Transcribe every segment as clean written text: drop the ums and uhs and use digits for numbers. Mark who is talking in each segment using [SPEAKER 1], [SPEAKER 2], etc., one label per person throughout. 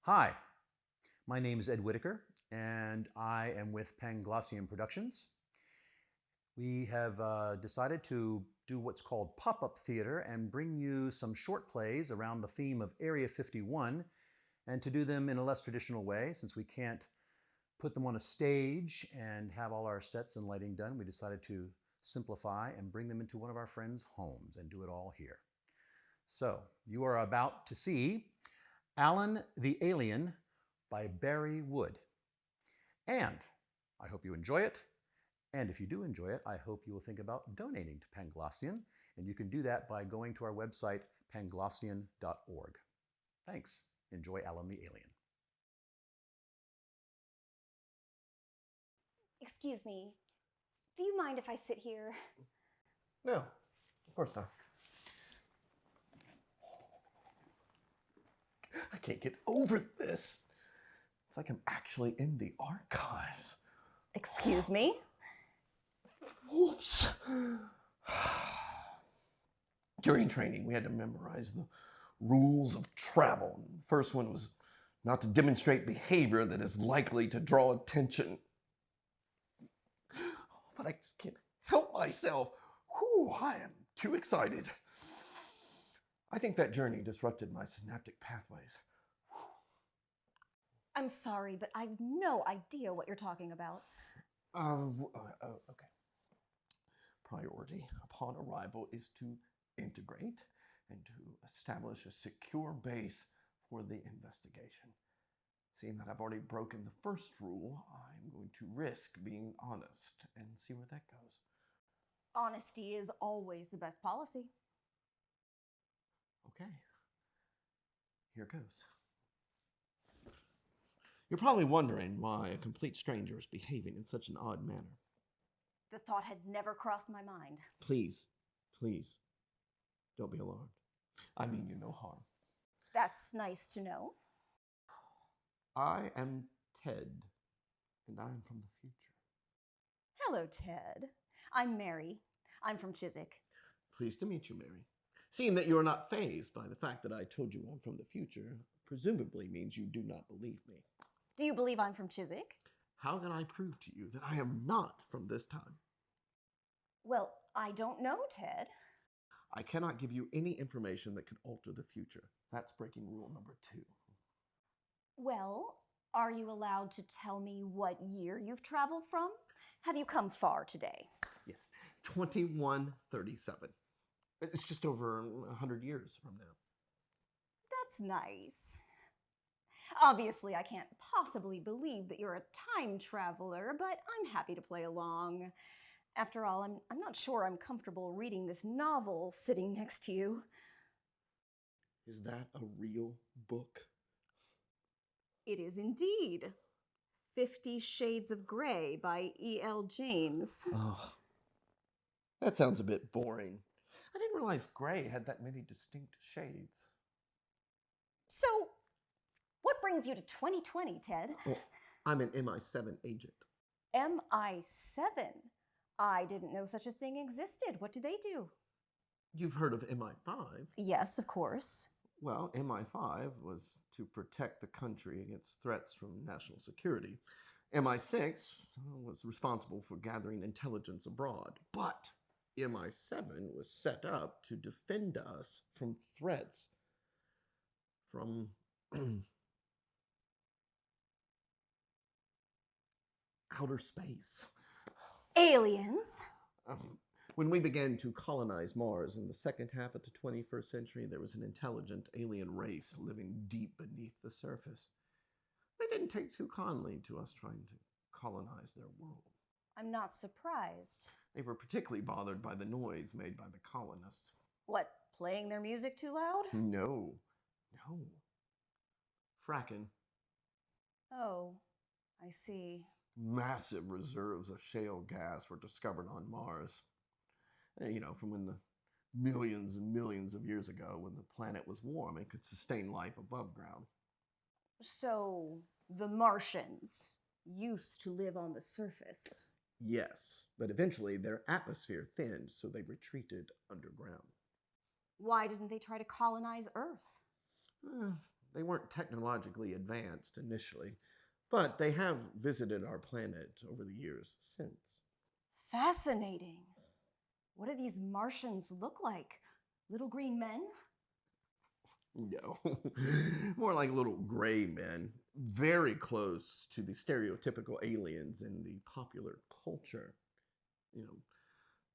[SPEAKER 1] Hi, my name is Ed Whitaker, and I am with Panglossian Productions. We have decided to do what's called pop-up theater and bring you some short plays around the theme of Area 51, and to do them in a less traditional way. Since we can't put them on a stage and have all our sets and lighting done, we decided to simplify and bring them into one of our friends' homes and do it all here. So, you are about to see Alan the Alien by Barry Wood. And I hope you enjoy it. And if you do enjoy it, I hope you will think about donating to Panglossian. And you can do that by going to our website, panglossian.org. Thanks. Enjoy Alan the Alien.
[SPEAKER 2] Excuse me, do you mind if I sit here?
[SPEAKER 3] No, of course not. I can't get over this. It's like I'm actually in the archives.
[SPEAKER 2] Excuse me?
[SPEAKER 3] Oops. During training, we had to memorize the rules of travel. The first one was not to demonstrate behavior that is likely to draw attention. But I just can't help myself. Whew, I am too excited. I think that journey disrupted my synaptic pathways.
[SPEAKER 2] I'm sorry, but I've no idea what you're talking about.
[SPEAKER 3] Okay. Priority upon arrival is to integrate and to establish a secure base for the investigation. Seeing that I've already broken the first rule, I'm going to risk being honest and see where that goes.
[SPEAKER 2] Honesty is always the best policy.
[SPEAKER 3] Okay. Here goes. You're probably wondering why a complete stranger is behaving in such an odd manner.
[SPEAKER 2] The thought had never crossed my mind.
[SPEAKER 3] Please, don't be alarmed. I mean you no harm.
[SPEAKER 2] That's nice to know.
[SPEAKER 3] I am Ted, and I am from the future.
[SPEAKER 2] Hello, Ted. I'm Mary. I'm from Chiswick.
[SPEAKER 3] Pleased to meet you, Mary. Seeing that you are not fazed by the fact that I told you I'm from the future, presumably means you do not believe me.
[SPEAKER 2] Do you believe I'm from Chiswick?
[SPEAKER 3] How can I prove to you that I am not from this time?
[SPEAKER 2] Well, I don't know, Ted.
[SPEAKER 3] I cannot give you any information that could alter the future. That's breaking rule number 2.
[SPEAKER 2] Well, are you allowed to tell me what year you've traveled from? Have you come far today?
[SPEAKER 3] Yes, 2137. It's just over 100 years from now.
[SPEAKER 2] That's nice. Obviously, I can't possibly believe that you're a time traveler, but I'm happy to play along. After all, I'm not sure I'm comfortable reading this novel sitting next to you.
[SPEAKER 3] Is that a real book?
[SPEAKER 2] It is indeed. 50 Shades of Grey by E.L. James.
[SPEAKER 3] Oh, that sounds a bit boring. I didn't realize gray had that many distinct shades.
[SPEAKER 2] So, what brings you to 2020, Ted?
[SPEAKER 3] Well, I'm an MI7 agent.
[SPEAKER 2] MI7? I didn't know such a thing existed. What do they do?
[SPEAKER 3] You've heard of MI5?
[SPEAKER 2] Yes, of course.
[SPEAKER 3] Well, MI5 was to protect the country against threats from national security. MI6 was responsible for gathering intelligence abroad. But MI7 was set up to defend us from threats from outer space.
[SPEAKER 2] Aliens?
[SPEAKER 3] When we began to colonize Mars in the second half of the 21st century, there was an intelligent alien race living deep beneath the surface. They didn't take too kindly to us trying to colonize their world.
[SPEAKER 2] I'm not surprised.
[SPEAKER 3] They were particularly bothered by the noise made by the colonists.
[SPEAKER 2] What, playing their music too loud?
[SPEAKER 3] No. Fracking.
[SPEAKER 2] Oh, I see.
[SPEAKER 3] Massive reserves of shale gas were discovered on Mars. From when the millions and millions of years ago, when the planet was warm and could sustain life above ground.
[SPEAKER 2] So, the Martians used to live on the surface?
[SPEAKER 3] Yes, but eventually their atmosphere thinned, so they retreated underground.
[SPEAKER 2] Why didn't they try to colonize Earth?
[SPEAKER 3] They weren't technologically advanced initially, but they have visited our planet over the years since.
[SPEAKER 2] Fascinating. What do these Martians look like? Little green men?
[SPEAKER 3] No, more like little gray men, very close to the stereotypical aliens in the popular culture. You know,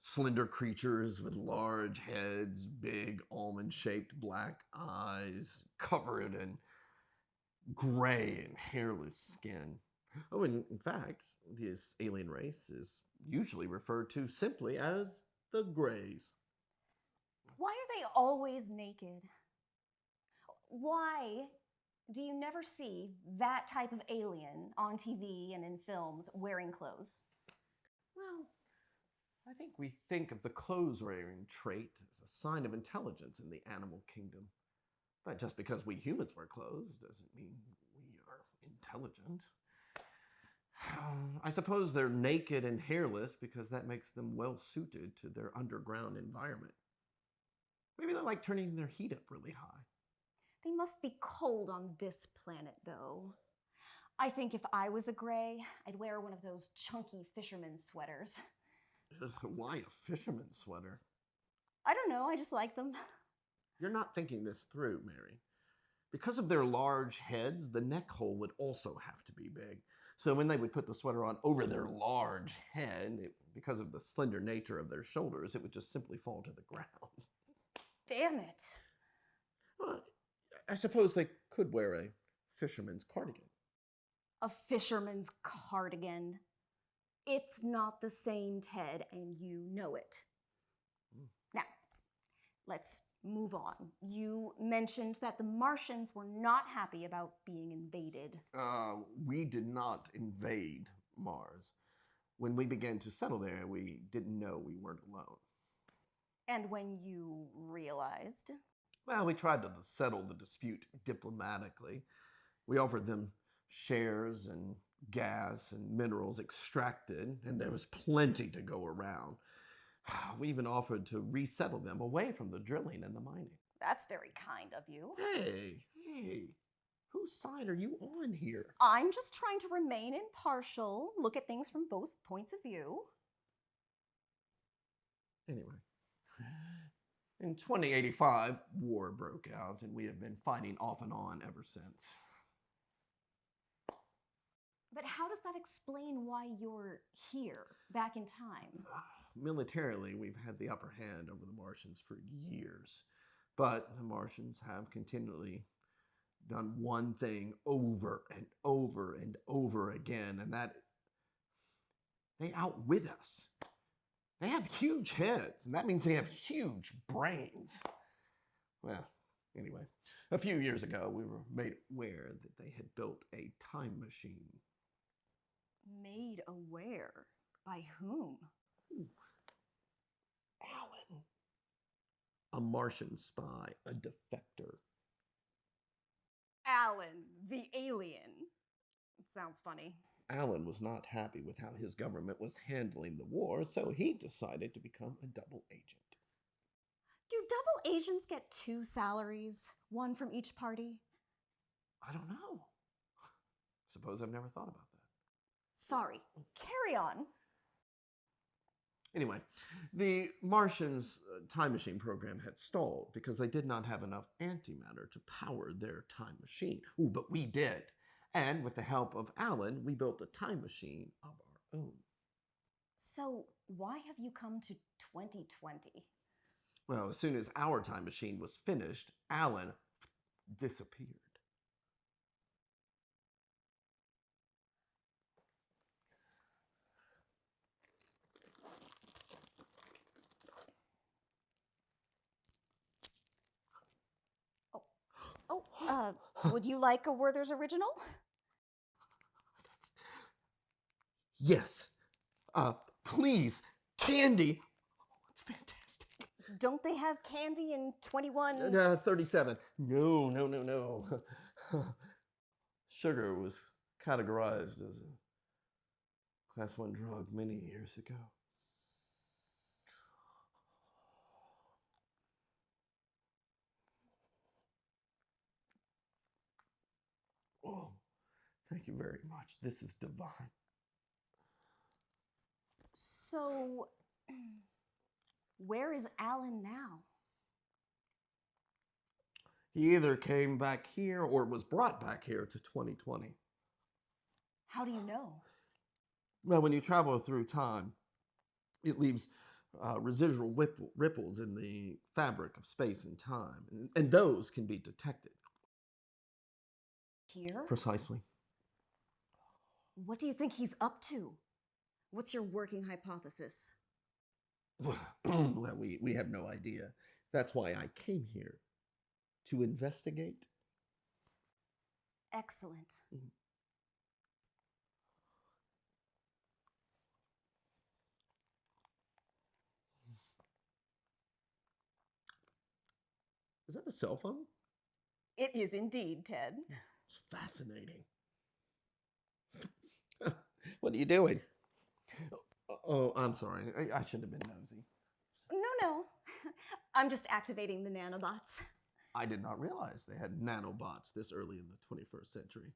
[SPEAKER 3] slender creatures with large heads, big almond-shaped black eyes, covered in gray and hairless skin. Oh, and in fact, this alien race is usually referred to simply as the Greys.
[SPEAKER 2] Why are they always naked? Why do you never see that type of alien on TV and in films wearing clothes?
[SPEAKER 3] Well, I think we think of the clothes-wearing trait as a sign of intelligence in the animal kingdom. But just because we humans wear clothes doesn't mean we are intelligent. I suppose they're naked and hairless because that makes them well suited to their underground environment. Maybe they like turning their heat up really high.
[SPEAKER 2] They must be cold on this planet, though. I think if I was a gray, I'd wear one of those chunky fisherman's sweaters.
[SPEAKER 3] Why a fisherman's sweater?
[SPEAKER 2] I don't know, I just like them.
[SPEAKER 3] You're not thinking this through, Mary. Because of their large heads, the neck hole would also have to be big. So when they would put the sweater on over their large head, because of the slender nature of their shoulders, it would just simply fall to the ground.
[SPEAKER 2] Damn it.
[SPEAKER 3] Well, I suppose they could wear a fisherman's cardigan.
[SPEAKER 2] A fisherman's cardigan. It's not the same, Ted, and you know it. Now, let's move on. You mentioned that the Martians were not happy about being invaded.
[SPEAKER 3] We did not invade Mars. When we began to settle there, we didn't know we weren't alone.
[SPEAKER 2] And when you realized?
[SPEAKER 3] Well, we tried to settle the dispute diplomatically. We offered them shares and gas and minerals extracted, and there was plenty to go around. We even offered to resettle them away from the drilling and the mining.
[SPEAKER 2] That's very kind of you.
[SPEAKER 3] Hey, whose side are you on here?
[SPEAKER 2] I'm just trying to remain impartial, look at things from both points of view.
[SPEAKER 3] Anyway, in 2085, war broke out, and we have been fighting off and on ever since.
[SPEAKER 2] But how does that explain why you're here, back in time?
[SPEAKER 3] Militarily, we've had the upper hand over the Martians for years. But the Martians have continually done one thing over and over and over again, and that they outwit us. They have huge heads, and that means they have huge brains. Well, anyway, a few years ago, we were made aware that they had built a time machine.
[SPEAKER 2] Made aware? By whom?
[SPEAKER 3] Alan. A Martian spy, a defector.
[SPEAKER 2] Alan, the alien. It sounds funny.
[SPEAKER 3] Alan was not happy with how his government was handling the war, so he decided to become a double agent.
[SPEAKER 2] Do double agents get 2 salaries? One from each party?
[SPEAKER 3] I don't know. Suppose I've never thought about that.
[SPEAKER 2] Sorry, carry on.
[SPEAKER 3] Anyway, the Martians' time machine program had stalled because they did not have enough antimatter to power their time machine. Ooh, but we did. And with the help of Alan, we built a time machine of our own.
[SPEAKER 2] So why have you come to 2020?
[SPEAKER 3] Well, as soon as our time machine was finished, Alan disappeared.
[SPEAKER 2] Would you like a Werther's original?
[SPEAKER 3] Yes. Please, candy. Oh, it's fantastic.
[SPEAKER 2] Don't they have candy in 21?
[SPEAKER 3] 37. No. Sugar was categorized as a Class 1 drug many years ago. Thank you very much. This is divine.
[SPEAKER 2] So, where is Alan now?
[SPEAKER 3] He either came back here or was brought back here to 2020.
[SPEAKER 2] How do you know?
[SPEAKER 3] Well, when you travel through time, it leaves residual ripples in the fabric of space and time, and those can be detected.
[SPEAKER 2] Here?
[SPEAKER 3] Precisely.
[SPEAKER 2] What do you think he's up to? What's your working hypothesis?
[SPEAKER 3] Well, we have no idea. That's why I came here, to investigate.
[SPEAKER 2] Excellent.
[SPEAKER 3] Is that a cell phone?
[SPEAKER 2] It is indeed, Ted.
[SPEAKER 3] It's fascinating. What are you doing? Oh, I'm sorry. I shouldn't have been nosy.
[SPEAKER 2] No. I'm just activating the nanobots.
[SPEAKER 3] I did not realize they had nanobots this early in the 21st century.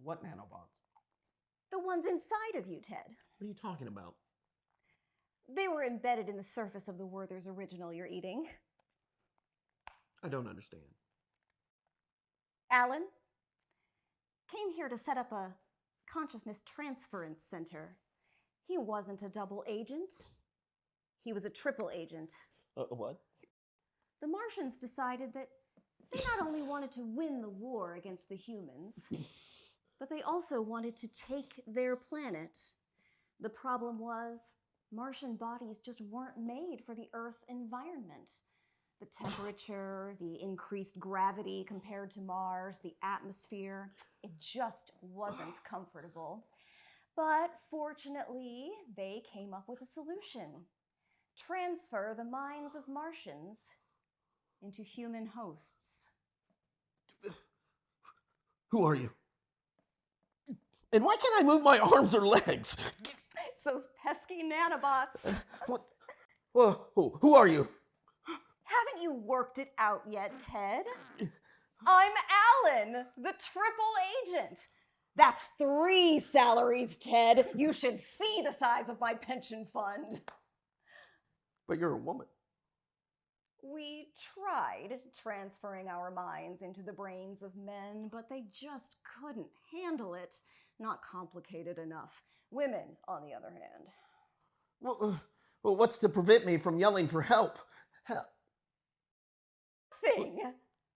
[SPEAKER 3] What nanobots?
[SPEAKER 2] The ones inside of you, Ted.
[SPEAKER 3] What are you talking about?
[SPEAKER 2] They were embedded in the surface of the Werther's original you're eating.
[SPEAKER 3] I don't understand.
[SPEAKER 2] Alan came here to set up a consciousness transference center. He wasn't a double agent. He was a triple agent.
[SPEAKER 3] What?
[SPEAKER 2] The Martians decided that they not only wanted to win the war against the humans, but they also wanted to take their planet. The problem was, Martian bodies just weren't made for the Earth environment. The temperature, the increased gravity compared to Mars, the atmosphere, it just wasn't comfortable. But fortunately, they came up with a solution. Transfer the minds of Martians into human hosts.
[SPEAKER 3] Who are you? And why can't I move my arms or legs?
[SPEAKER 2] It's those pesky nanobots.
[SPEAKER 3] What? Well, who are you?
[SPEAKER 2] Haven't you worked it out yet, Ted? I'm Alan, the triple agent. That's 3 salaries, Ted. You should see the size of my pension fund.
[SPEAKER 3] But you're a woman.
[SPEAKER 2] We tried transferring our minds into the brains of men, but they just couldn't handle it. Not complicated enough. Women, on the other hand.
[SPEAKER 3] Well, what's to prevent me from yelling for help? Help.
[SPEAKER 2] Thing.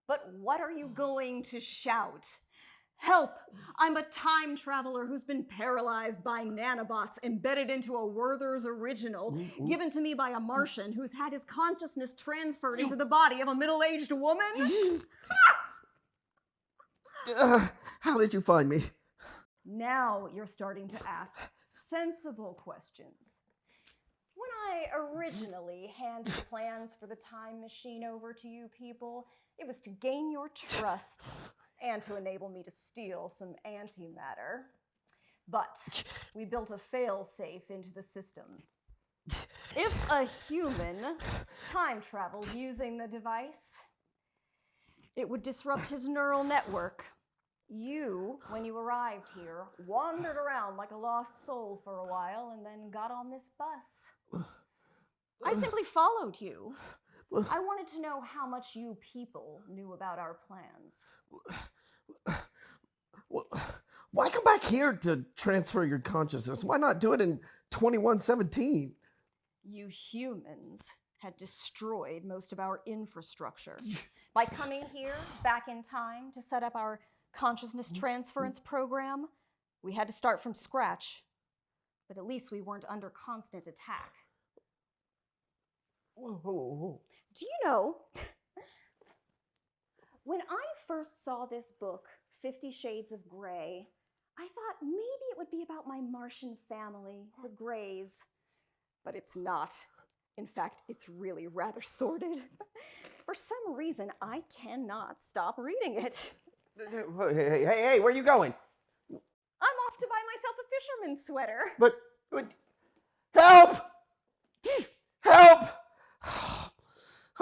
[SPEAKER 2] But what are you going to shout? Help! I'm a time traveler who's been paralyzed by nanobots embedded into a Werther's original, given to me by a Martian who's had his consciousness transferred into the body of a middle-aged woman.
[SPEAKER 3] How did you find me?
[SPEAKER 2] Now you're starting to ask sensible questions. When I originally handed plans for the time machine over to you people, it was to gain your trust and to enable me to steal some antimatter. But we built a fail-safe into the system. If a human time traveled using the device, it would disrupt his neural network. You, when you arrived here, wandered around like a lost soul for a while and then got on this bus. I simply followed you. I wanted to know how much you people knew about our plans.
[SPEAKER 3] Why come back here to transfer your consciousness? Why not do it in 2117?
[SPEAKER 2] You humans had destroyed most of our infrastructure. By coming here, back in time, to set up our consciousness transference program, we had to start from scratch. But at least we weren't under constant attack.
[SPEAKER 3] Whoa.
[SPEAKER 2] Do you know, when I first saw this book, 50 Shades of Grey, I thought maybe it would be about my Martian family, the Greys. But it's not. In fact, it's really rather sordid. For some reason, I cannot stop reading it.
[SPEAKER 3] Hey, where are you going?
[SPEAKER 2] I'm off to buy myself a fisherman's sweater.
[SPEAKER 3] But help! Help!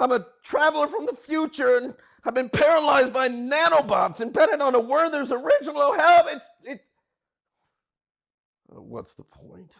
[SPEAKER 3] I'm a traveler from the future, and I've been paralyzed by nanobots embedded on a Werther's original help. What's the point?